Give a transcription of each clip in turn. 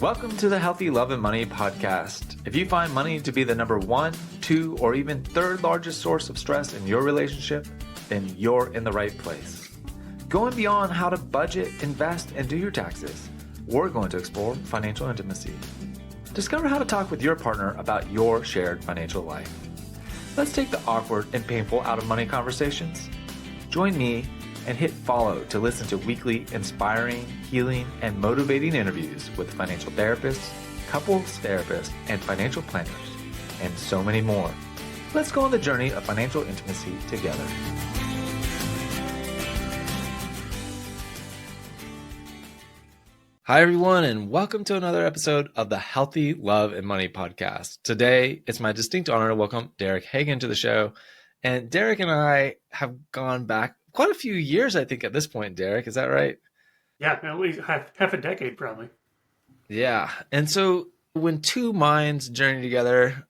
Welcome to the Healthy Love and Money podcast. If you find money to be the number 1, 2, or even third largest source of stress in your relationship, then you're in the right place. Going beyond how to budget, invest, and do your taxes, we're going to explore financial intimacy. Discover how to talk with your partner about your shared financial life. Let's take the awkward and painful out of money conversations. Join me and hit follow to listen to weekly inspiring, healing, and motivating interviews with financial therapists, couples therapists, and financial planners, and so many more. Let's go on the journey of financial intimacy together. Hi, everyone, and welcome to another episode of the Healthy Love and Money podcast. Today, it's my distinct honor to welcome Derek Hagan to the show. And Derek and I have gone back quite a few years, I think, at this point, Derek. Is that right? Yeah, at least half a decade, probably. Yeah. And so when two minds journey together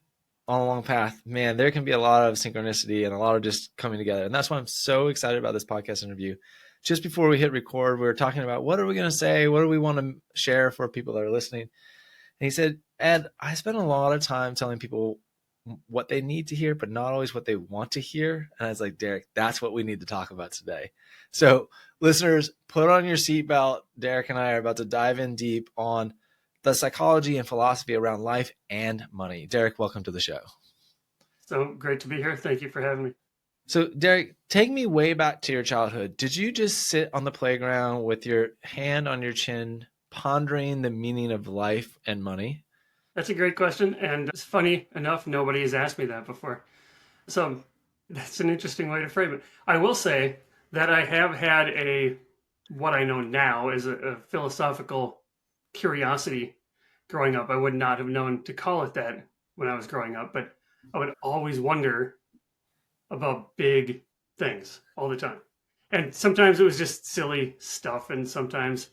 on a long path, man, there can be a lot of synchronicity and a lot of just coming together. And that's why I'm so excited about this podcast interview. Just before we hit record, we were talking about what are we going to say? What do we want to share for people that are listening? And he said, Ed, I spend a lot of time telling people what they need to hear, but not always what they want to hear. And I was like, Derek, that's what we need to talk about today. So listeners, put on your seatbelt. Derek and I are about to dive in deep on the psychology and philosophy around life and money. Derek, welcome to the show. So great to be here. Thank you for having me. So Derek, take me way back to your childhood. Did you just sit on the playground with your hand on your chin, pondering the meaning of life and money? That's a great question. And it's funny enough, nobody has asked me that before. So that's an interesting way to frame it. I will say that I have had what I know now is a philosophical curiosity growing up. I would not have known to call it that when I was growing up, but I would always wonder about big things all the time. And sometimes it was just silly stuff. And sometimes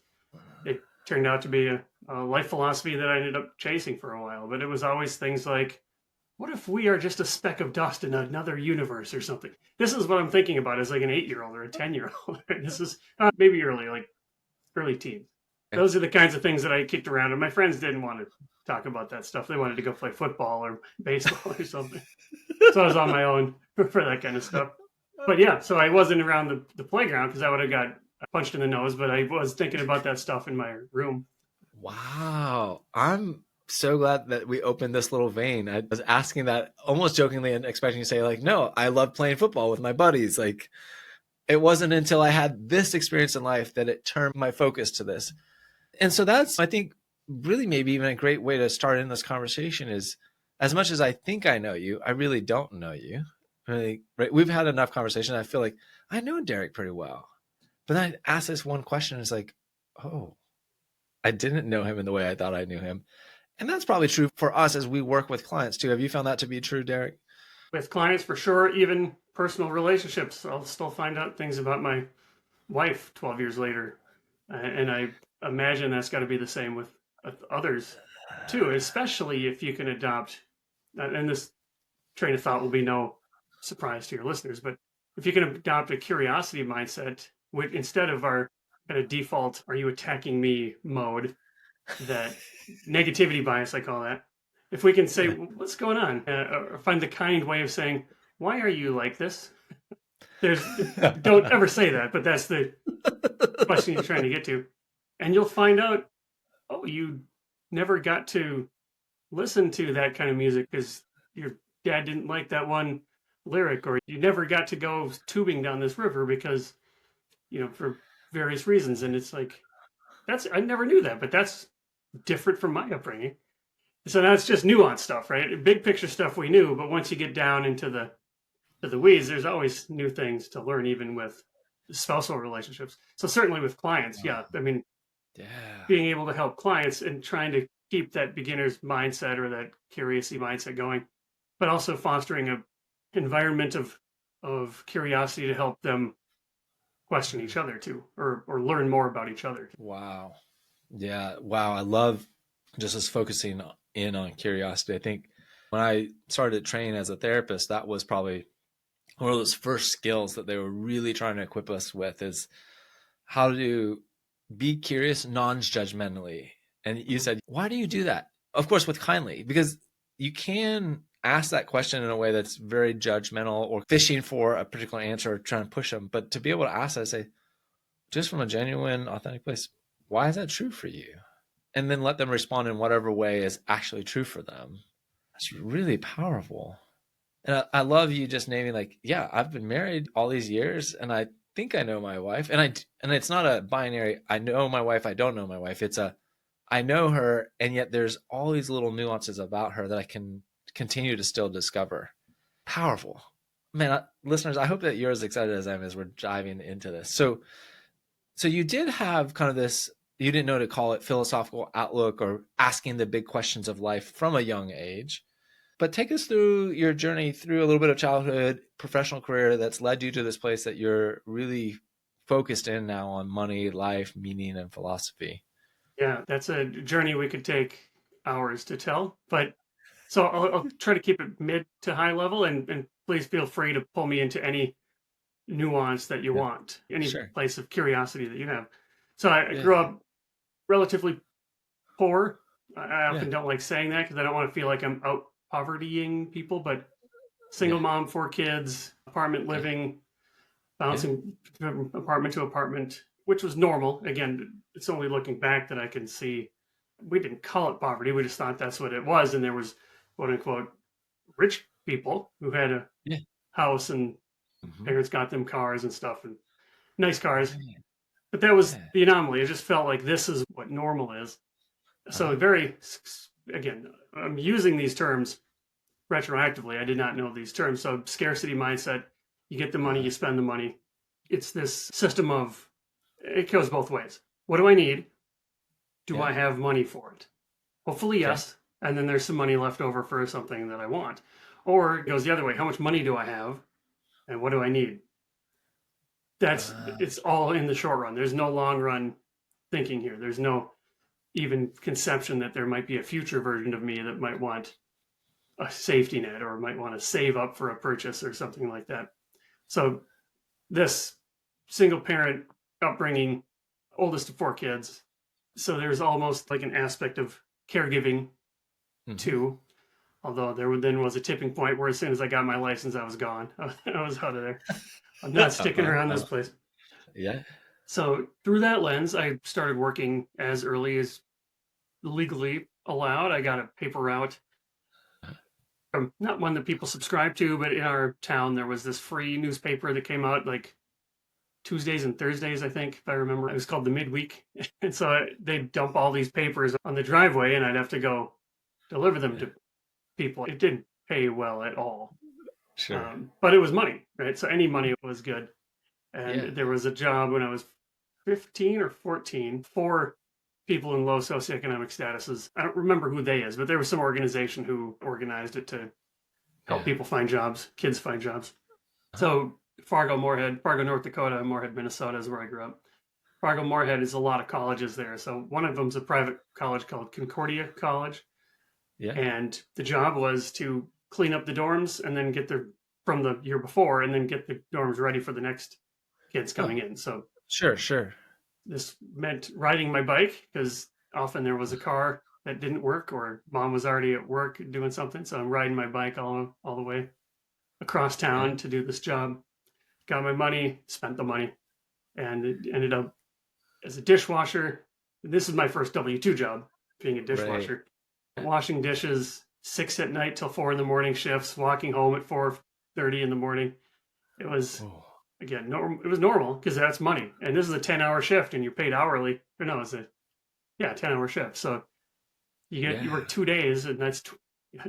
it turned out to be a life philosophy that I ended up chasing for a while. But it was always things like, what if we are just a speck of dust in another universe or something? This is what I'm thinking about as like an 8-year-old or a 10-year-old. This is maybe early teens. Those are the kinds of things that I kicked around. And my friends didn't want to talk about that stuff. They wanted to go play football or baseball or something. So I was on my own for that kind of stuff. But yeah, so I wasn't around the playground because I would have got punched in the nose, but I was thinking about that stuff in my room. Wow. I'm so glad that we opened this little vein. I was asking that almost jokingly and expecting you to say like, no, I love playing football with my buddies. Like it wasn't until I had this experience in life that it turned my focus to this. And so that's, I think, really maybe even a great way to start in this conversation is as much as I think I know you, I really don't know you. Right? We've had enough conversation. I feel like I know Derek pretty well. But then I asked this one question. It's like, oh, I didn't know him in the way I thought I knew him. And that's probably true for us as we work with clients too. Have you found that to be true, Derek? With clients, for sure, even personal relationships. I'll still find out things about my wife 12 years later. And I imagine that's got to be the same with others too, especially if you can adopt, and this train of thought will be no surprise to your listeners, but if you can adopt a curiosity mindset, instead of our kind of default, are you attacking me mode, that negativity bias, I call that. If we can say, what's going on? Or find the kind way of saying, why are you like this? Don't ever say that, but that's the question you're trying to get to. And you'll find out, oh, you never got to listen to that kind of music because your dad didn't like that one lyric, or you never got to go tubing down this river because, for various reasons. And it's like, I never knew that, but that's different from my upbringing. So that's just nuanced stuff, right? Big picture stuff we knew, but once you get down into the weeds, there's always new things to learn, even with spousal relationships. So certainly with clients, being able to help clients and trying to keep that beginner's mindset or that curiosity mindset going, but also fostering an environment of curiosity to help them question each other too, or learn more about each other. Wow. Yeah. Wow. I love just us focusing in on curiosity. I think when I started training as a therapist, that was probably one of those first skills that they were really trying to equip us with, is how to be curious non-judgmentally. And you said, why do you do that? Of course, with kindly, because you can ask that question in a way that's very judgmental or fishing for a particular answer or trying to push them. But to be able to ask that, say, just from a genuine, authentic place, why is that true for you? And then let them respond in whatever way is actually true for them. That's really powerful. And I love you just naming like, yeah, I've been married all these years, and I think I know my wife, and it's not a binary. I know my wife. I don't know my wife. It's a I know her, and yet there's all these little nuances about her that I can continue to still discover. Powerful, man. Listeners, I hope that you're as excited as I am as we're diving into this. So you did have kind of this. You didn't know to call it philosophical outlook or asking the big questions of life from a young age. But take us through your journey through a little bit of childhood, professional career that's led you to this place that you're really focused in now on money, life, meaning, and philosophy. Yeah, that's a journey we could take hours to tell. But so I'll try to keep it mid to high level, and please feel free to pull me into any nuance that you Yeah, want, any sure. place of curiosity that you have. So I Yeah, grew up relatively poor. I yeah, often don't like saying that because I don't want to feel like I'm out povertying people, but single yeah, mom, 4 kids, apartment yeah, living, yeah, bouncing from apartment to apartment, which was normal. Again, it's only looking back that I can see we didn't call it poverty. We just thought that's what it was. And there was quote unquote rich people who had a yeah. house and Hmm. parents got them cars and stuff and nice cars. Right. But that was Yeah. the anomaly. It just felt like this is what normal is. So Uh-huh. very, again, I'm using these terms retroactively. I did not know these terms. So scarcity mindset, you get the money, Uh-huh. you spend the money. It's this system of, it goes both ways. What do I need? Do Yeah. I have money for it? Hopefully, Okay. yes. And then there's some money left over for something that I want. Or it goes the other way. How much money do I have? And what do I need? Uh, It's all in the short run. There's no long run thinking here. There's no even conception that there might be a future version of me that might want a safety net or might want to save up for a purchase or something like that. So this single parent upbringing, oldest of 4 kids. So there's almost like an aspect of caregiving mhm. too. Although there then was a tipping point where as soon as I got my license, I was gone. I was out of there. I'm not sticking Uh-huh. around this place. Yeah. So through that lens, I started working as early as legally allowed. I got a paper route from not one that people subscribe to, but in our town there was this free newspaper that came out like Tuesdays and Thursdays, I think, if I remember. It was called the Midweek. And so they'd dump all these papers on the driveway and I'd have to go deliver them Yeah. to people. It didn't pay well at all. Sure. But it was money, right? So any money was good. Yeah. And there was a job when I was 15 or 14 for people in low socioeconomic statuses. I don't remember who they is, but there was some organization who organized it to help Yeah. people find jobs, kids find jobs. Uh-huh. So Fargo, North Dakota, Moorhead, Minnesota is where I grew up. Fargo, Moorhead is a lot of colleges there. So one of them's a private college called Concordia College. Yeah. And the job was to clean up the dorms and then get the from the year before and then get the dorms ready for the next kids coming Oh, in. So sure, sure. this meant riding my bike because often there was a car that didn't work or mom was already at work doing something. So I'm riding my bike all the way across Yeah. town to do this job. Got my money, spent the money, and it ended up as a dishwasher. This is my first W-2 job, being a Right. dishwasher. Washing dishes 6 at night till 4 in the morning shifts, walking home at 4:30 in the morning. It was Oh, again it was normal because that's money. And this is a 10-hour shift and you're paid hourly. Or no, it's a 10-hour shift. So you yeah. work 2 days and that's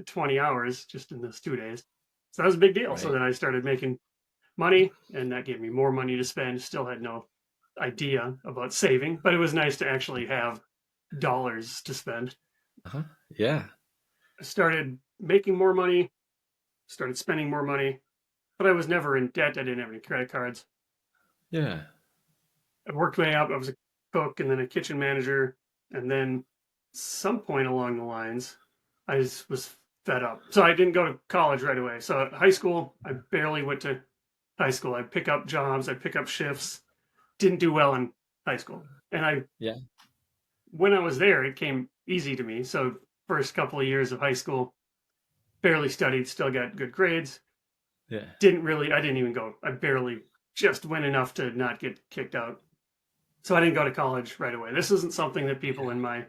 20 hours just in those 2 days. So that was a big deal. So Right. then I started making money and that gave me more money to spend. Still had no idea about saving, but it was nice to actually have dollars to spend. Uh-huh. Yeah. I started making more money, started spending more money, but I was never in debt. I didn't have any credit cards. Yeah. I worked way up. I was a cook and then a kitchen manager. And then some point along the lines, I just was fed up. So I didn't go to college right away. So at high school, I barely went to high school. I'd pick up jobs, I'd pick up shifts. Didn't do well in high school. And I Yeah. when I was there, it came easy to me. So first couple of years of high school, barely studied, still got good grades. Yeah. I didn't even go. I barely just went enough to not get kicked out. So I didn't go to college right away. This isn't something that people in my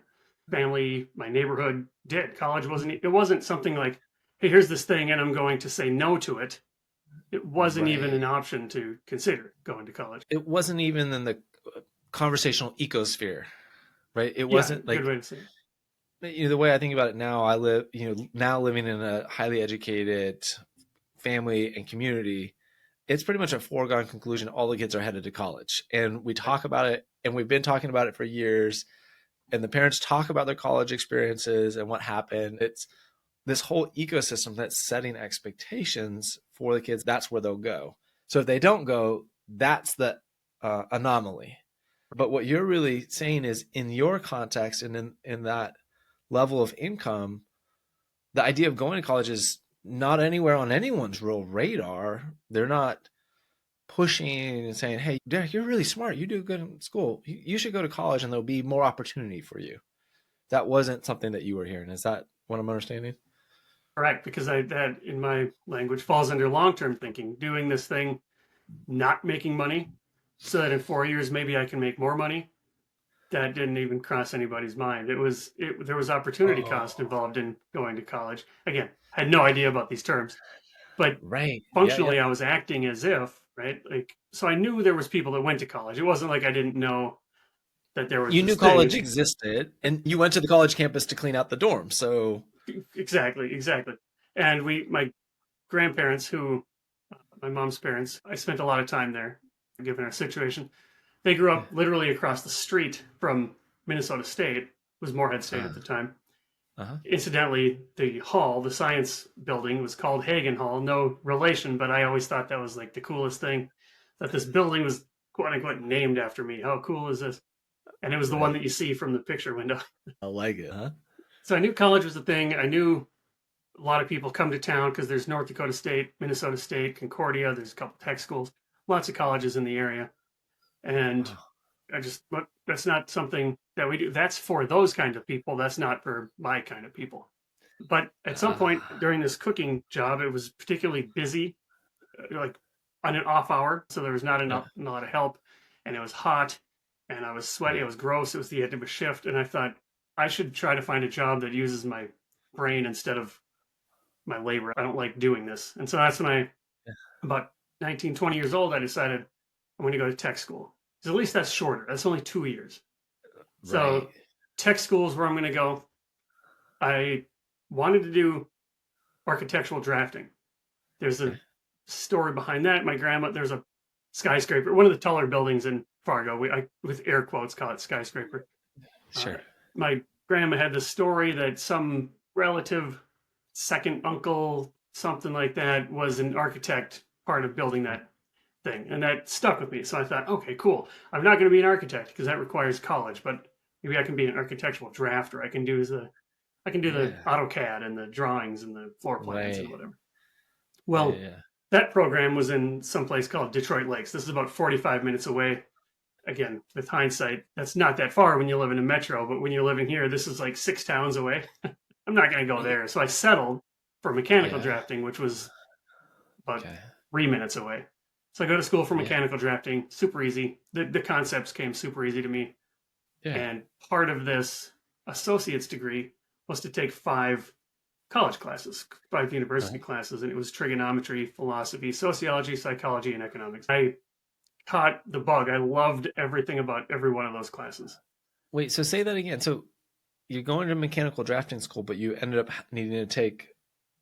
family, my neighborhood did. It wasn't something like, hey, here's this thing and I'm going to say no to it. It wasn't even Right. an option to consider going to college. It wasn't even in the conversational ecosphere, right? It Yeah, wasn't good like, way to say it. the way I think about it now, I live, now living in a highly educated family and community, it's pretty much a foregone conclusion. All the kids are headed to college, and we talk about it, and we've been talking about it for years. And the parents talk about their college experiences and what happened. It's this whole ecosystem that's setting expectations for the kids. That's where they'll go. So if they don't go, that's the anomaly. But what you're really saying is, in your context and in that level of income, the idea of going to college is not anywhere on anyone's real radar. They're not pushing and saying, "Hey, Derek, you're really smart. You do good in school. You should go to college, and there'll be more opportunity for you." That wasn't something that you were hearing. Is that what I'm understanding? Correct, because that in my language falls under long-term thinking, doing this thing, not making money, so that in 4 years maybe I can make more money. That didn't even cross anybody's mind. There was opportunity cost Oh, involved in going to college. Again, I had no idea about these terms, but right. Yeah, yeah. functionally I was acting as if, right? Like, so I knew there was people that went to college. It wasn't like I didn't know that there was You knew this college thing. existed, and you went to the college campus to clean out the dorm. So, Exactly, exactly. And my grandparents, my mom's parents, I spent a lot of time there, given our situation. They grew yeah. up literally across the street from Minnesota State, it was Morehead State Uh, at the time. uh-huh. Incidentally, the science building was called Hagan Hall. No relation, but I always thought that was like the coolest thing, that this building was quote unquote named after me. How cool is this? And it was the one Right. that you see from the picture window. I like it, huh? So I knew college was a thing. I knew a lot of people come to town because there's North Dakota State, Minnesota State, Concordia. There's a couple tech schools, lots of colleges in the area. And Oh. but that's not something that we do. That's for those kind of people. That's not for my kind of people. But at some point Ah, during this cooking job, it was particularly busy, like on an off hour. So there was not yeah, enough, a lot of help, and it was hot, and I was sweaty. yeah, It was gross. It was the end of a shift, and I thought I should try to find a job that uses my brain instead of my labor. I don't like doing this, and so that's when yeah. about 19, 20 years old, I decided I'm going to go to tech school. Because at least that's shorter. That's only 2 years. Right. So tech school is where I'm going to go. I wanted to do architectural drafting. There's a Okay. story behind that. There's a skyscraper, one of the taller buildings in Fargo. With air quotes, call it skyscraper. Uh, Sure. my grandma had this story that some relative, second uncle, something like that, was an architect part of building that thing. And that stuck with me. So I thought, okay, cool. I'm not going to be an architect because that requires college, but maybe I can be an architectural drafter. I can do the Yeah. AutoCAD and the drawings and the floor plans and Right. whatever. Yeah, Well, yeah. that program was in some place called Detroit Lakes. This is about 45 minutes away. Again, with hindsight, that's not that far when you live in a metro, but when you're living here, this is like 6 towns away. I'm not going to go Y- there. So I settled for mechanical Yeah. drafting, which was about Okay. 3 minutes away. So I go to school for Yeah. mechanical drafting, super easy. The concepts came super easy to me. Yeah. And part of this associate's degree was to take 5 college classes, 5 university Uh-huh. classes, and it was trigonometry, philosophy, sociology, psychology, and economics. I caught the bug. I loved everything about every one of those classes. Wait, so say that again. So you're going to mechanical drafting school, but you ended up needing to take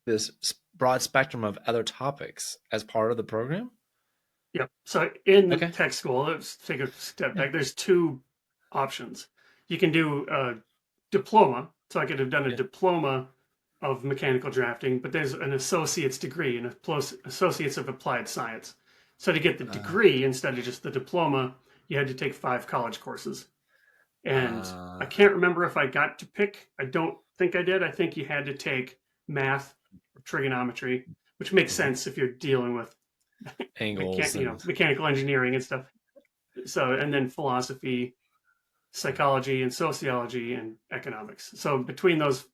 this broad spectrum of other topics as part of the program? Yep. So in the Okay. tech school, let's take a step Yeah. back. There's two options. You can do a diploma. So I could have done a Yeah. diploma of mechanical drafting, but there's an associate's degree, an associates of applied science. So to get the Uh, degree instead of just the diploma, you had to take 5 college courses. And I uh, can't remember if I got to pick. I don't think I did. I think you had to take math or trigonometry, which makes mhm. sense if you're dealing with Angles and mechanical engineering and stuff. So, and then philosophy, psychology and sociology and economics. So between those,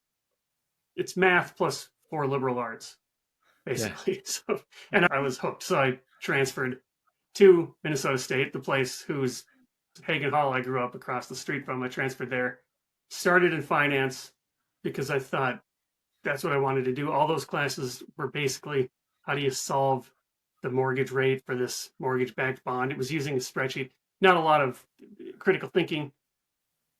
it's math plus 4 liberal arts, Yeah. basically. So, and I was hooked. So I transferred to Minnesota State, the place whose Hagan Hall I grew up across the street from. I transferred there, started in finance because I thought that's what I wanted to do. All those classes were basically how do you solve the mortgage rate for this mortgage backed bond. It was using a spreadsheet, not a lot of critical thinking,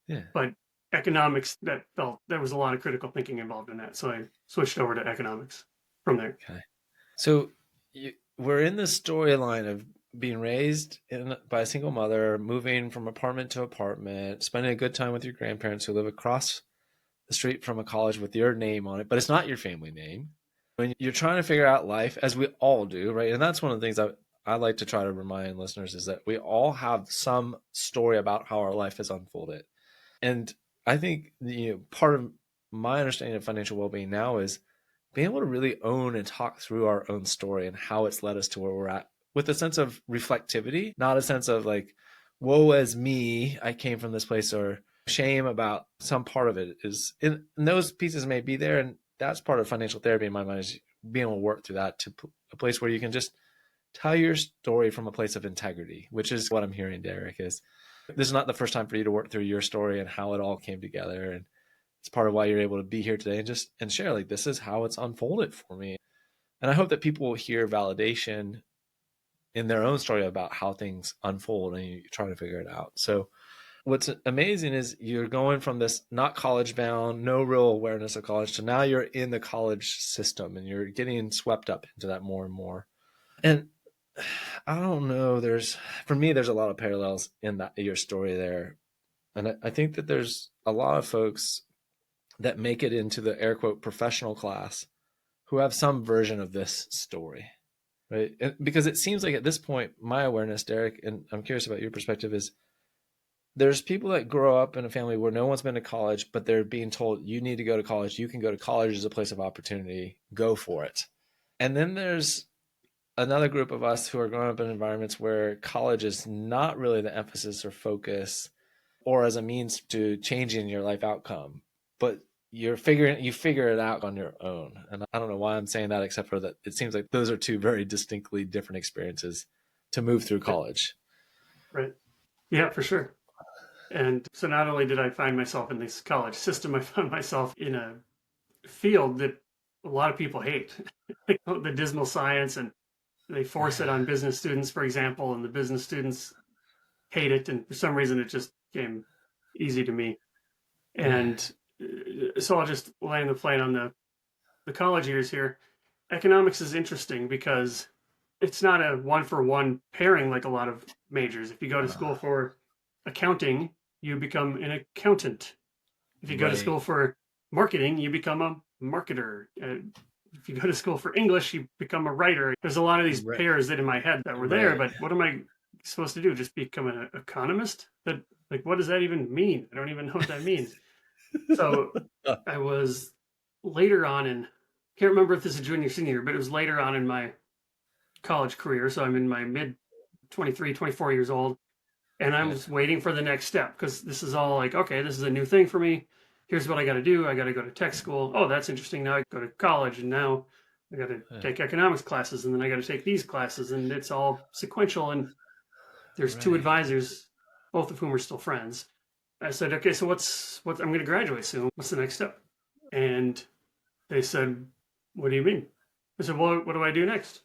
Yeah. but economics there was a lot of critical thinking involved in that. So I switched over to economics from there. Okay. So we're in the storyline of being raised by a single mother, moving from apartment to apartment, spending a good time with your grandparents who live across the street from a college with your name on it, but it's not your family name. When you're trying to figure out life, as we all do, right? And that's one of the things I like to try to remind listeners is that we all have some story about how our life has unfolded. And I think part of my understanding of financial well-being now is being able to really own and talk through our own story and how it's led us to where we're at with a sense of reflectivity, not a sense of like, woe as me, I came from this place, or shame about some part of it. Is in those pieces may be there. And that's part of financial therapy in my mind, is being able to work through that to a place where you can just tell your story from a place of integrity, which is what I'm hearing, Derek, is this is not the first time for you to work through your story and how it all came together. And it's part of why you're able to be here today and share, like, this is how it's unfolded for me. And I hope that people will hear validation in their own story about how things unfold and you're trying to figure it out. So what's amazing is you're going from this not college bound, no real awareness of college, to now you're in the college system and you're getting swept up into that more and more. And I don't know, for me, there's a lot of parallels in your story there. And I think that there's a lot of folks that make it into the air quote professional class who have some version of this story, right? Because it seems like at this point, my awareness, Derek, and I'm curious about your perspective, is there's people that grow up in a family where no one's been to college, but they're being told, you need to go to college. You can go to college as a place of opportunity. Go for it. And then there's another group of us who are growing up in environments where college is not really the emphasis or focus or as a means to changing your life outcome, but you figure it out on your own. And I don't know why I'm saying that, except for that it seems like those are two very distinctly different experiences to move through college. Right. Yeah, for sure. And so not only did I find myself in this college system, I found myself in a field that a lot of people hate, the dismal science, and they force it on business students, for example, and the business students hate it. And for some reason, it just came easy to me. And so I'll just land the plane on the college years here. Economics is interesting because it's not a one-for-one pairing like a lot of majors. If you go to school for accounting, you become an accountant. If you go to school for marketing, you become a marketer. If you go to school for English, you become a writer. There's a lot of these pairs that in my head that were there, but what am I supposed to do? Just become an economist? What does that even mean? I don't even know what that means. So I was later on in, can't remember if this is junior, senior, but it was later on in my college career. So I'm in my mid 23, 24 years old. And I'm just waiting for the next step because this is all like, okay, this is a new thing for me. Here's what I got to do. I got to go to tech school. Oh, that's interesting. Now I go to college and now I got to take economics classes and then I got to take these classes and it's all sequential. And there's 2 advisors, both of whom are still friends. I said, okay, so I'm going to graduate soon. What's the next step? And they said, what do you mean? I said, well, what do I do next?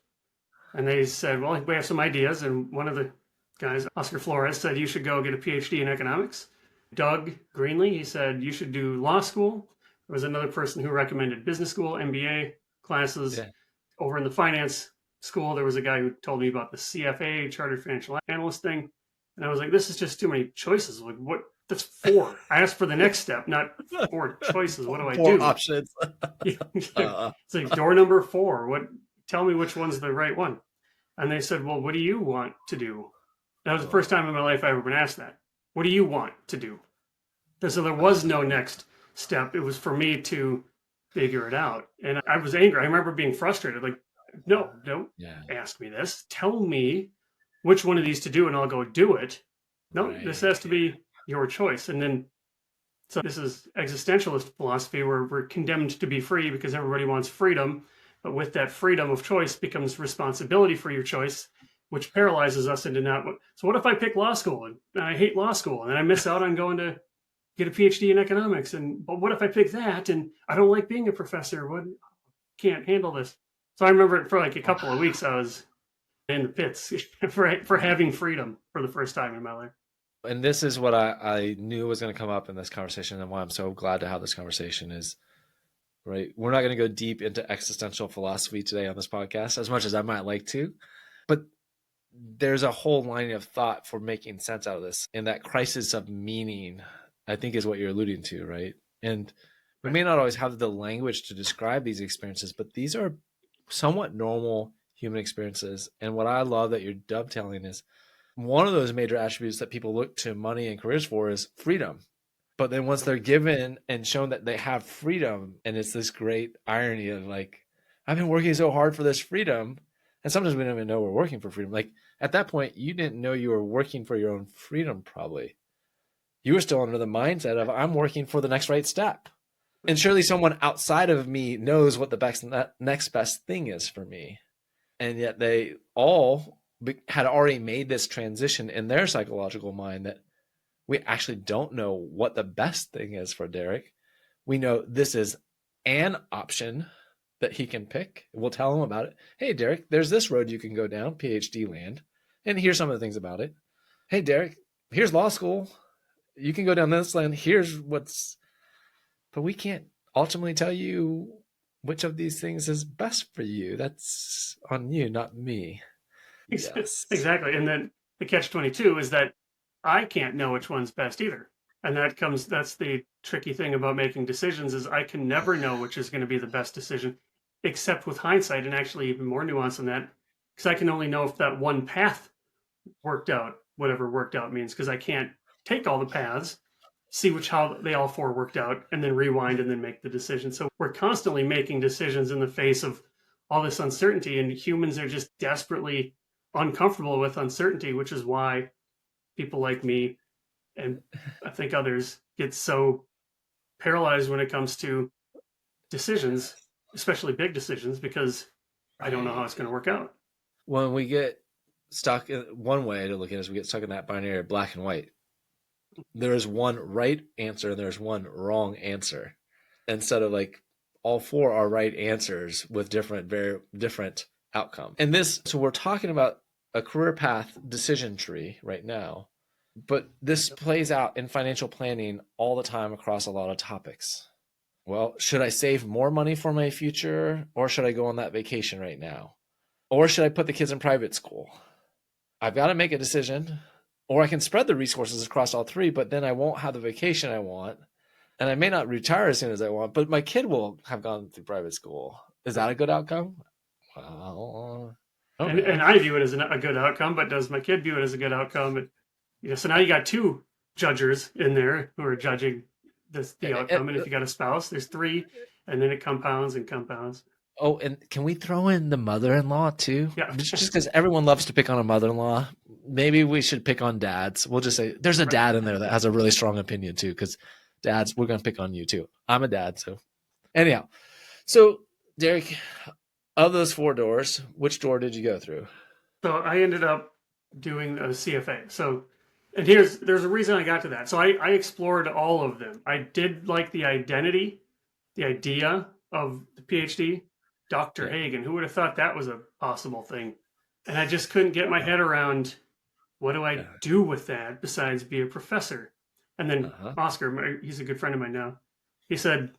And they said, well, we have some ideas. And one of the guys, Oscar Flores, said, you should go get a PhD in economics. Doug Greenlee, he said, you should do law school. There was another person who recommended business school, MBA classes. Over in the finance school, there was a guy who told me about the CFA, Chartered Financial Analyst thing. And I was like, this is just too many choices. Like, what? That's 4. I asked for the next step, not 4 choices. What do I do? 4 options. It's like door number 4. Tell me which one's the right one. And they said, well, what do you want to do? That was the first time in my life I ever been asked that. What do you want to do? So there was no next step. It was for me to figure it out. And I was angry. I remember being frustrated. Like, no, don't ask me this. Tell me which one of these to do and I'll go do it. No, this has to be your choice. And then, so this is existentialist philosophy where we're condemned to be free because everybody wants freedom. But with that freedom of choice becomes responsibility for your choice, which paralyzes us into not. So what if I pick law school and I hate law school and I miss out on going to get a PhD in economics? But what if I pick that and I don't like being a professor? What, can't handle this. So I remember for like a couple of weeks I was in the pits for having freedom for the first time in my life. And this is what I knew was going to come up in this conversation, and why I'm so glad to have this conversation is, right, we're not going to go deep into existential philosophy today on this podcast, as much as I might like to, but there's a whole line of thought for making sense out of this. And that crisis of meaning, I think, is what you're alluding to, right? And we may not always have the language to describe these experiences, but these are somewhat normal human experiences. And what I love that you're dovetailing is one of those major attributes that people look to money and careers for is freedom. But then once they're given and shown that they have freedom, and it's this great irony of like, I've been working so hard for this freedom. And sometimes we don't even know we're working for freedom. Like at that point, you didn't know you were working for your own freedom, probably. You were still under the mindset of, I'm working for the next right step. And surely someone outside of me knows what the next best thing is for me. And yet they all had already made this transition in their psychological mind that we actually don't know what the best thing is for Derek. We know this is an option that he can pick. We'll tell him about it. Hey, Derek, there's this road you can go down, PhD land. And here's some of the things about it. Hey, Derek, here's law school. You can go down this land. Here's what's, but we can't ultimately tell you which of these things is best for you. That's on you, not me. Yes. Exactly. And then the catch-22 is that I can't know which one's best either. And that's the tricky thing about making decisions is I can never know which is going to be the best decision, except with hindsight, and actually even more nuance than that, because I can only know if that one path worked out, whatever worked out means, because I can't take all the paths, see how they all four worked out, and then rewind and then make the decision. So we're constantly making decisions in the face of all this uncertainty, and humans are just desperately uncomfortable with uncertainty, which is why people like me and I think others get so paralyzed when it comes to decisions, especially big decisions, because I don't know how it's going to work out. When we get stuck, one way to look at it is we get stuck in that binary of black and white. There is one right answer and there's one wrong answer, instead of like all four are right answers with very different outcome. And so we're talking about a career path decision tree right now, but this plays out in financial planning all the time across a lot of topics. Well, should I save more money for my future, or should I go on that vacation right now? Or should I put the kids in private school? I've got to make a decision, or I can spread the resources across all three, but then I won't have the vacation I want. And I may not retire as soon as I want, but my kid will have gone through private school. Is that a good outcome? Well, okay. And I view it as a good outcome, but does my kid view it as a good outcome? So now you got two judges in there who are judging the outcome. And if you got a spouse, there's three, and then it compounds and compounds. Oh, and can we throw in the mother-in-law too? Yeah. Just because everyone loves to pick on a mother-in-law, maybe we should pick on dads. We'll just say there's a dad in there that has a really strong opinion too, because dads, we're going to pick on you too. I'm a dad, so anyhow. So, Derek, of those four doors, which door did you go through? So I ended up doing a CFA. So, and there's a reason I got to that. So I explored all of them. I did like the identity, the idea of the PhD, Dr. Hagan. Who would have thought that was a possible thing? And I just couldn't get my head around what do I do with that besides be a professor? And then Oscar, he's a good friend of mine now, he said,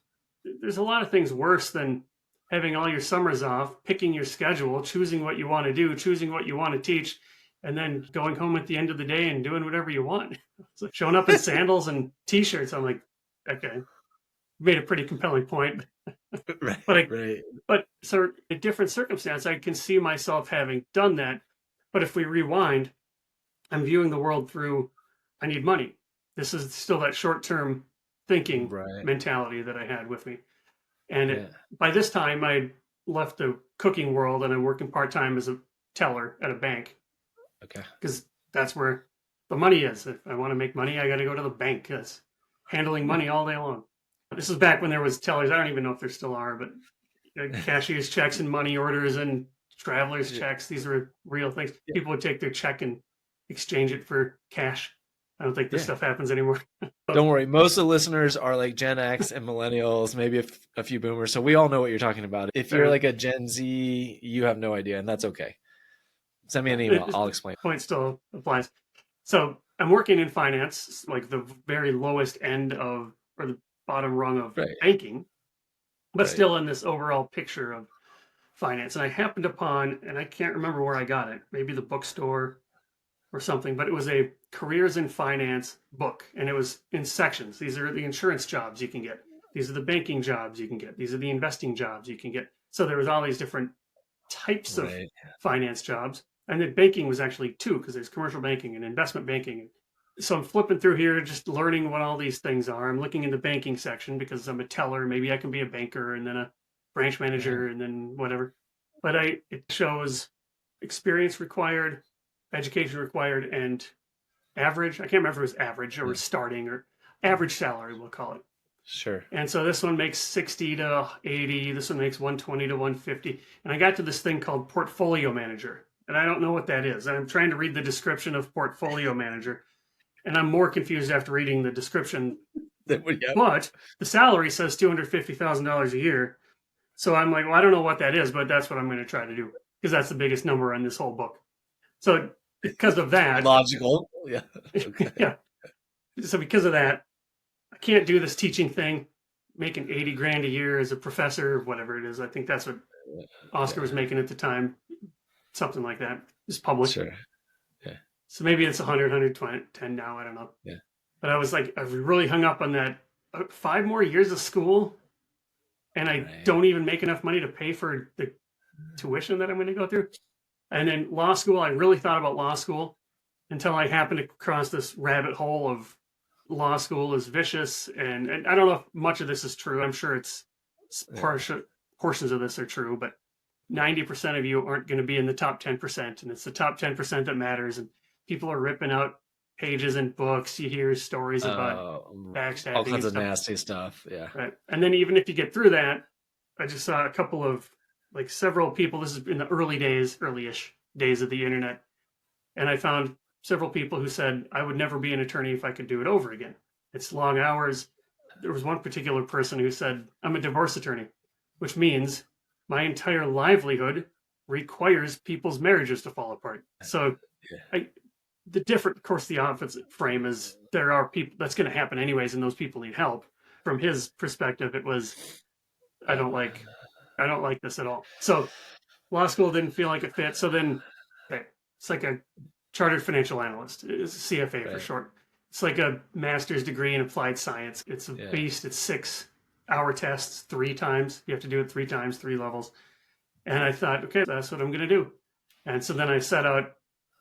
there's a lot of things worse than having all your summers off, picking your schedule, choosing what you want to do, choosing what you want to teach, and then going home at the end of the day and doing whatever you want. So showing up in sandals and t-shirts. I'm like, okay, made a pretty compelling point. But so a different circumstance, I can see myself having done that. But if we rewind, I'm viewing the world through, I need money. This is still that short-term thinking mentality that I had with me. And by this time, I left the cooking world and I'm working part-time as a teller at a bank. Okay. Because that's where the money is. If I want to make money, I got to go to the bank. That's handling money all day long. This is back when there was tellers. I don't even know if there still are, but cashier's checks and money orders and traveler's checks. These were real things. People would take their check and exchange it for cash. I don't think this stuff happens anymore. Don't worry. Most of the listeners are like Gen X and millennials, maybe a few boomers. So we all know what you're talking about. If you're like a Gen Z, you have no idea, and that's okay. Send me an email. I'll explain. Point still applies. So I'm working in finance, like the very lowest end of, or the bottom rung of banking, but still in this overall picture of finance. And I happened upon, and I can't remember where I got it, maybe the bookstore or something, but it was a careers in finance book, and it was in sections. These are the insurance jobs you can get. These are the banking jobs you can get. These are the investing jobs you can get. So there was all these different types of finance jobs. And then banking was actually two, because there's commercial banking and investment banking. So I'm flipping through here, just learning what all these things are. I'm looking in the banking section because I'm a teller. Maybe I can be a banker and then a branch manager and then whatever. But it shows experience required, education required, and average. I can't remember if it was average or starting or average salary, we'll call it. Sure. And so this one makes 60 to 80. This one makes 120 to 150. And I got to this thing called portfolio manager. And I don't know what that is. I'm trying to read the description of portfolio manager. And I'm more confused after reading the description. But the salary says $250,000 a year. So I'm like, well, I don't know what that is, but that's what I'm going to try to do, because that's the biggest number on this whole book. So because of that. Logical. Yeah. Okay. Yeah. So because of that, I can't do this teaching thing, making 80 grand a year as a professor, whatever it is. I think that's what Oscar was making at the time. Something like that. It's public. Sure. Yeah. So maybe it's 100, 110 now. I don't know. Yeah. But I was like, I really hung up on that 5 more years of school, and I don't even make enough money to pay for the tuition that I'm going to go through. And then law school, I really thought about law school until I happened to cross this rabbit hole of law school is vicious. And I don't know if much of this is true. I'm sure it's portions of this are true, but 90% of you aren't going to be in the top 10%. And it's the top 10% that matters. And people are ripping out pages and books. You hear stories about backstabbing. All kinds of nasty stuff. Yeah. Right. And then even if you get through that, I just saw a couple of, like, several people. This is in the early-ish days of the internet. And I found several people who said, I would never be an attorney if I could do it over again. It's long hours. There was one particular person who said, I'm a divorce attorney, which means my entire livelihood requires people's marriages to fall apart. So of course, the opposite frame is there are people that's going to happen anyways, and those people need help. From his perspective, it was, I don't like this at all. So law school didn't feel like it fit. So then it's like a chartered financial analyst. It's CFA for short. It's like a master's degree in applied science. It's a beast. It's 6-hour tests 3 times. You have to do it 3 times, 3 levels. And I thought, okay, that's what I'm going to do. And so then I set out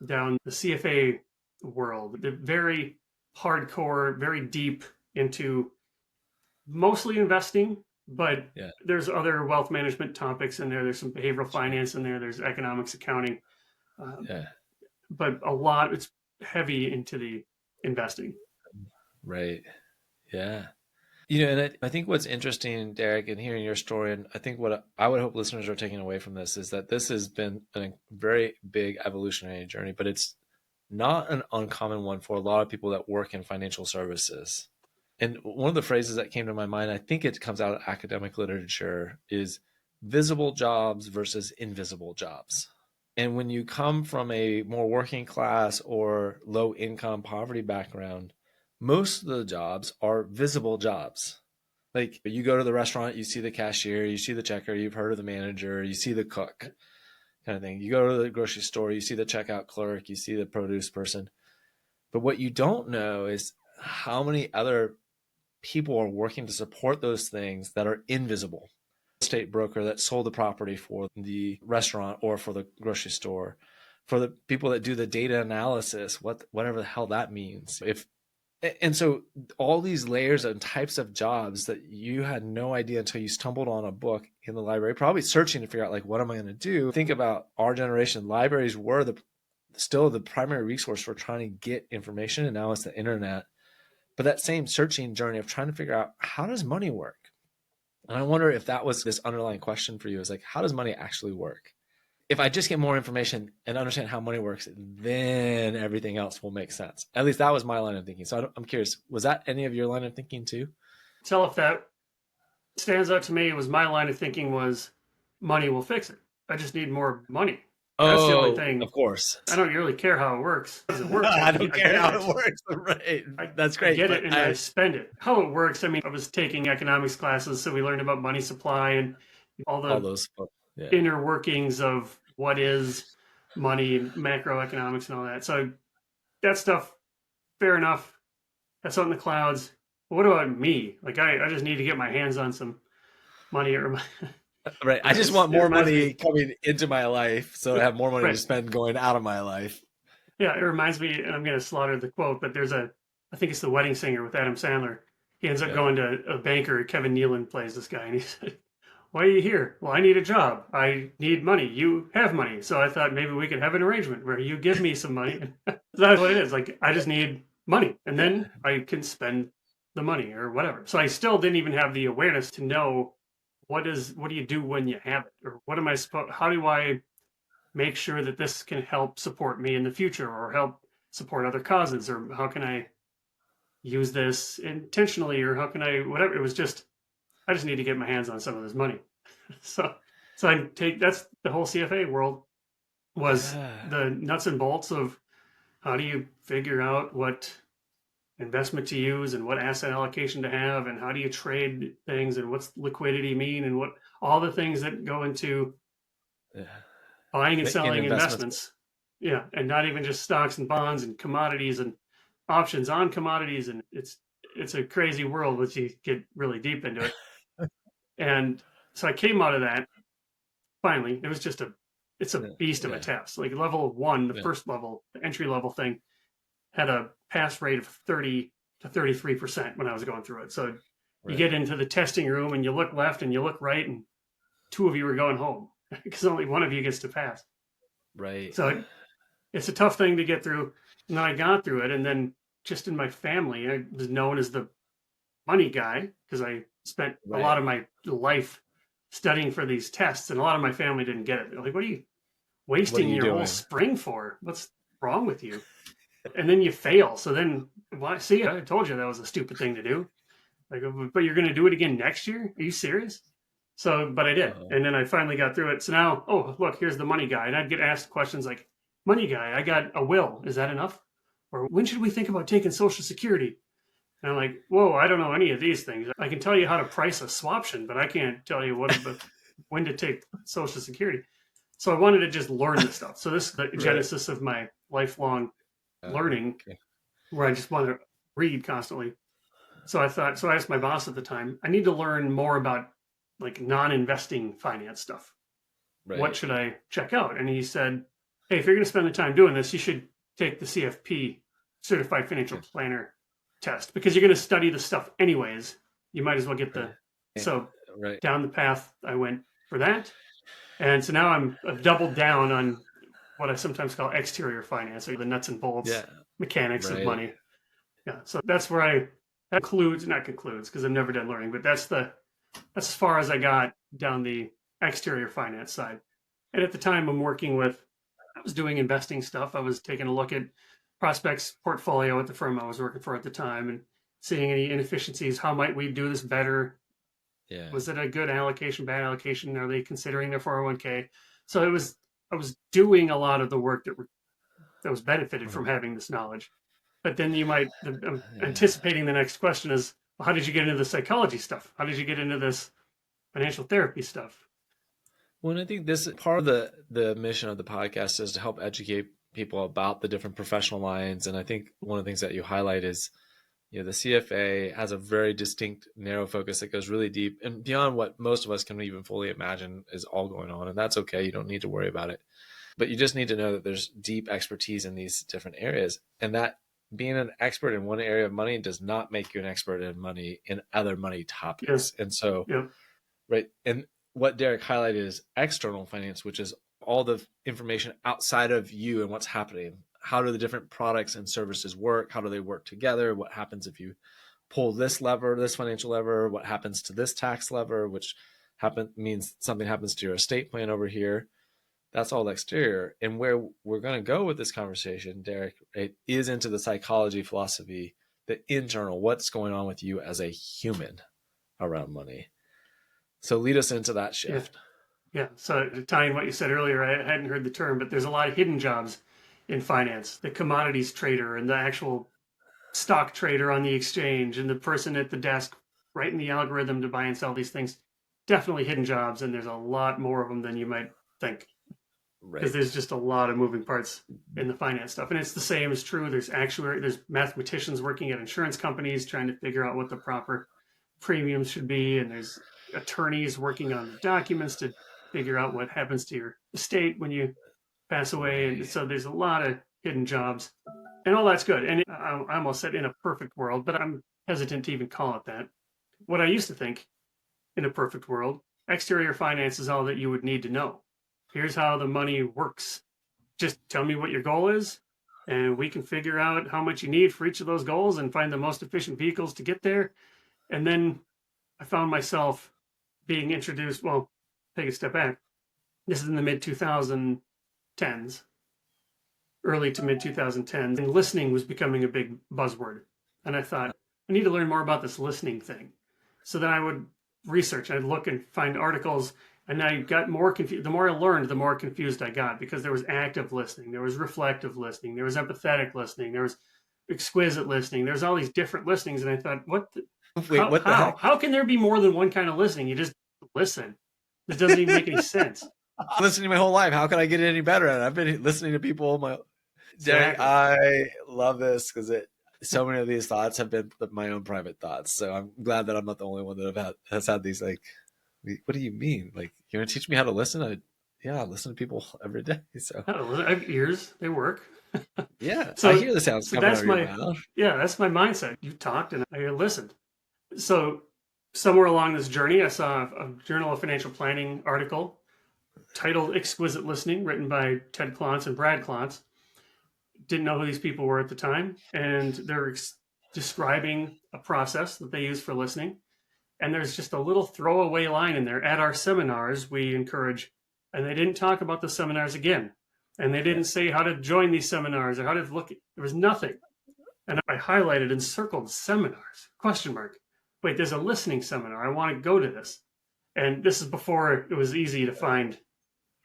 down the CFA world, the very hardcore, very deep into mostly investing, but there's other wealth management topics in there. There's some behavioral finance in there. There's economics, accounting. But a lot, it's heavy into the investing. Right. Yeah. You know, and I think what's interesting, Derek, in hearing your story, and I think what I would hope listeners are taking away from this is that this has been a very big evolutionary journey, but it's not an uncommon one for a lot of people that work in financial services. And one of the phrases that came to my mind, I think it comes out of academic literature, is visible jobs versus invisible jobs. And when you come from a more working class or low income poverty background, most of the jobs are visible jobs. Like, you go to the restaurant, you see the cashier, you see the checker, you've heard of the manager, you see the cook, kind of thing. You go to the grocery store, you see the checkout clerk, you see the produce person. But what you don't know is how many other people are working to support those things that are invisible. Estate broker that sold the property for the restaurant or for the grocery store, for the people that do the data analysis, whatever the hell that means. And so all these layers and types of jobs that you had no idea until you stumbled on a book in the library, probably searching to figure out, like, what am I going to do? Think about our generation. Libraries were the still the primary resource for trying to get information. And now it's the internet. But that same searching journey of trying to figure out, how does money work? And I wonder if that was this underlying question for you, is like, how does money actually work? If I just get more information and understand how money works, then everything else will make sense. At least that was my line of thinking. So I'm curious, was that any of your line of thinking too? Tell if that stands out to me. It was my line of thinking was money will fix it. I just need more money. That's the only thing. Of course. I don't really care how it works. It works. I don't care how it works. Right. That's great. I get it and I spend it. How it works. I mean, I was taking economics classes, so we learned about money supply and all those inner workings of what is money, macroeconomics and all that. So that stuff, fair enough. That's out in the clouds. But what about me? Like I just need to get my hands on some money. Right. I just want more money coming into my life, so I have more money to spend going out of my life. Yeah, it reminds me, and I'm going to slaughter the quote, but I think it's The Wedding Singer with Adam Sandler. He ends up going to a banker. Kevin Nealon plays this guy, and he said, "Why are you here?" "Well, I need a job. I need money. You have money. So I thought maybe we could have an arrangement where you give me some money." That's what it is. Like, I just need money, and then I can spend the money or whatever. So I still didn't even have the awareness to know what do you do when you have it? Or what am I supposed, how do I make sure that this can help support me in the future or help support other causes? Or how can I use this intentionally? Or how can I, whatever. It was just, I just need to get my hands on some of this money. So that's the whole CFA world was the nuts and bolts of how do you figure out what investment to use and what asset allocation to have and how do you trade things and what's liquidity mean and what all the things that go into buying and selling investments. Yeah. And not even just stocks and bonds and commodities and options on commodities. And it's a crazy world once you get really deep into it. And so I came out of that finally. It was just it's a beast of a test. Like level 1, the first level, the entry level thing had a pass rate of 30 to 33% when I was going through it. So you get into the testing room and you look left and you look right and 2 of you are going home because only 1 of you gets to pass. Right. So it's a tough thing to get through. And then I got through it. And then just in my family, I was known as the money guy because I spent a lot of my life studying for these tests. And a lot of my family didn't get it. They're like, "What are you wasting your whole spring for? What's wrong with you?" And then you fail. So then, see, I told you that was a stupid thing to do. Like, but you're going to do it again next year? Are you serious? So, but I did. And then I finally got through it. So now, oh, look, here's the money guy. And I'd get asked questions like, "Money guy, I got a will. Is that enough? Or when should we think about taking Social Security?" And I'm like, "Whoa, I don't know any of these things. I can tell you how to price a swaption, but I can't tell you when to take Social Security." So I wanted to just learn this stuff. So this is the genesis of my lifelong learning, where I just want to read constantly. So I asked my boss at the time, I need to learn more about like non-investing finance stuff. What should I check out? And he said, "Hey, if you're going to spend the time doing this, you should take the CFP, Certified Financial Planner test, because you're going to study the stuff anyways. You might as well get so down the path I went for that. And so now I've doubled down on what I sometimes call exterior finance, or the nuts and bolts mechanics of money. Yeah. So that's where that not concludes because I've never done learning, but that's as far as I got down the exterior finance side. And at the time I was doing investing stuff. I was taking a look at prospects portfolio at the firm I was working for at the time and seeing any inefficiencies. How might we do this better? Yeah. Was it a good allocation, bad allocation? Are they considering their 401k? So I was doing a lot of the work that was benefited from having this knowledge. But then I'm anticipating the next question is, well, how did you get into the psychology stuff? How did you get into this financial therapy stuff? Well, and I think this part of the mission of the podcast is to help educate people about the different professional lines. And I think one of the things that you highlight is, the CFA has a very distinct, narrow focus that goes really deep and beyond what most of us can even fully imagine is all going on. And that's okay. You don't need to worry about it. But you just need to know that there's deep expertise in these different areas. And that being an expert in one area of money does not make you an expert in other money topics. And so, right. And what Derek highlighted is external finance, which is all the information outside of you and what's happening. How do the different products and services work? How do they work together? What happens if you pull this lever, this financial lever? What happens to this tax lever, which means something happens to your estate plan over here? That's all exterior. And where we're going to go with this conversation, Derek, it is into the psychology, philosophy, the internal, what's going on with you as a human around money. So lead us into that shift. Yeah. So tying what you said earlier, I hadn't heard the term, but there's a lot of hidden jobs in finance. The commodities trader and the actual stock trader on the exchange and the person at the desk writing the algorithm to buy and sell these things. Definitely hidden jobs. And there's a lot more of them than you might think. Because there's just a lot of moving parts in the finance stuff. And it's the same is true. There's there's mathematicians working at insurance companies trying to figure out what the proper premiums should be. And there's attorneys working on the documents to figure out what happens to your estate when you pass away. And so there's a lot of hidden jobs. And all that's good. And I almost said in a perfect world, but I'm hesitant to even call it that. What I used to think in a perfect world, exterior finance is all that you would need to know. Here's how the money works. Just tell me what your goal is, and we can figure out how much you need for each of those goals and find the most efficient vehicles to get there. And then I found myself being introduced, well, take a step back. This is in the mid 2010s, early to mid 2010s, and listening was becoming a big buzzword. And I thought, I need to learn more about this listening thing. So then I would research, I'd look and find articles. And I got more confused. The more I learned, the more confused I got, because there was active listening, there was reflective listening, there was empathetic listening, there was exquisite listening. There's all these different listenings. And I thought, what the heck? How can there be more than one kind of listening? You just listen. This doesn't even make any sense. I'm listening my whole life. How can I get it any better? And I've been listening to people Derek, I love this because so many of these thoughts have been my own private thoughts. So I'm glad that I'm not the only one that has had these like, what do you mean? Like, you're going to teach me how to listen? I listen to people every day. So I have ears. They work. Yeah. So I hear the sounds coming out of your mouth. Yeah, that's my mindset. You talked and I listened. So somewhere along this journey, I saw a Journal of Financial Planning article titled Exquisite Listening, written by Ted Klontz and Brad Klontz. Didn't know who these people were at the time. And they're describing a process that they use for listening. And there's just a little throwaway line in there. At our seminars, we encourage, and they didn't talk about the seminars again. And they didn't say how to join these seminars or how to look. There was nothing. And I highlighted and circled seminars, ? Wait, there's a listening seminar. I want to go to this. And this is before it was easy to find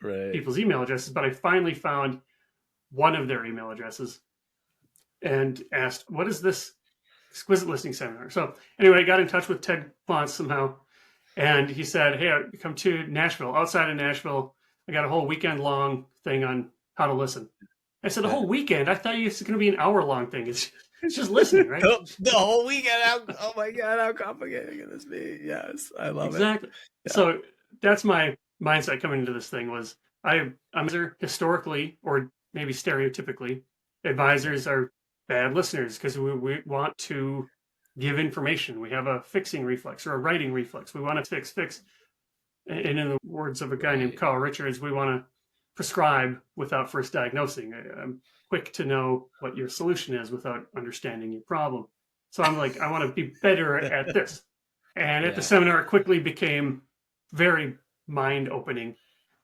people's email addresses. But I finally found one of their email addresses and asked, what is this exquisite listening seminar? So anyway, I got in touch with Ted Klontz somehow, and he said, hey, I come to Nashville, outside of Nashville. I got a whole weekend long thing on how to listen. I said, the whole weekend? I thought it's going to be an hour-long thing. It's just listening, right? The whole weekend? Oh my God, how complicated can this be? Yes, I love it. Exactly. Yeah. So that's my mindset coming into this thing was I'm historically, or maybe stereotypically, advisors are bad listeners because we want to give information. We have a fixing reflex or a writing reflex. We want to fix. And in the words of a guy named Carl Richards, we want to prescribe without first diagnosing. I'm quick to know what your solution is without understanding your problem. So I'm like, I want to be better at this. And at the seminar, it quickly became very mind-opening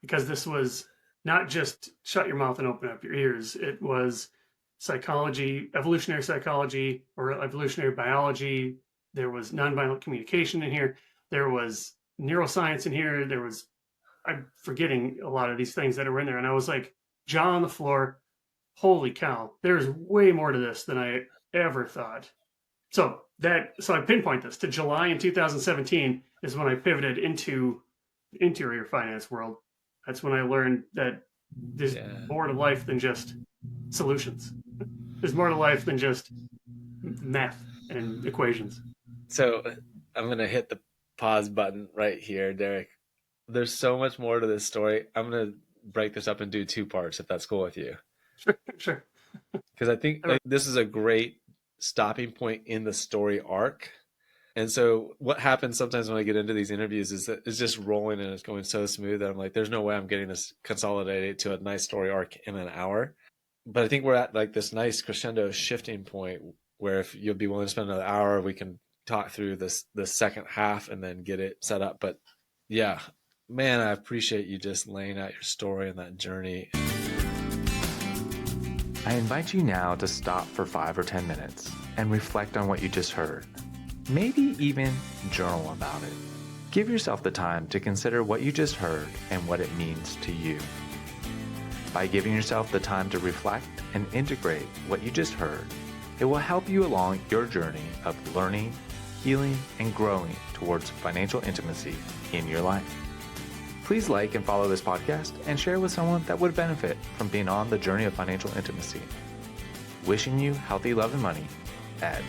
because this was not just shut your mouth and open up your ears. It was psychology, evolutionary psychology or evolutionary biology. There was nonviolent communication in here. There was neuroscience in here. I'm forgetting a lot of these things that are in there. And I was like, jaw on the floor. Holy cow. There's way more to this than I ever thought. So I pinpoint this to July in 2017 is when I pivoted into the interior finance world. That's when I learned that there's more to life than just solutions. There's more to life than just math and equations. So I'm going to hit the pause button right here, Derek. There's so much more to this story. I'm going to break this up and do 2 parts, if that's cool with you. Sure. Because I think this is a great stopping point in the story arc. And so what happens sometimes when I get into these interviews is that it's just rolling and it's going so smooth that I'm like, there's no way I'm getting this consolidated to a nice story arc in an hour. But I think we're at like this nice crescendo shifting point where if you'll be willing to spend another hour, we can talk through the second half and then get it set up. But yeah, man, I appreciate you just laying out your story and that journey. I invite you now to stop for 5 or 10 minutes and reflect on what you just heard. Maybe even journal about it. Give yourself the time to consider what you just heard and what it means to you. By giving yourself the time to reflect and integrate what you just heard, it will help you along your journey of learning, healing, and growing towards financial intimacy in your life. Please like and follow this podcast and share with someone that would benefit from being on the journey of financial intimacy. Wishing you healthy love and money, Ed.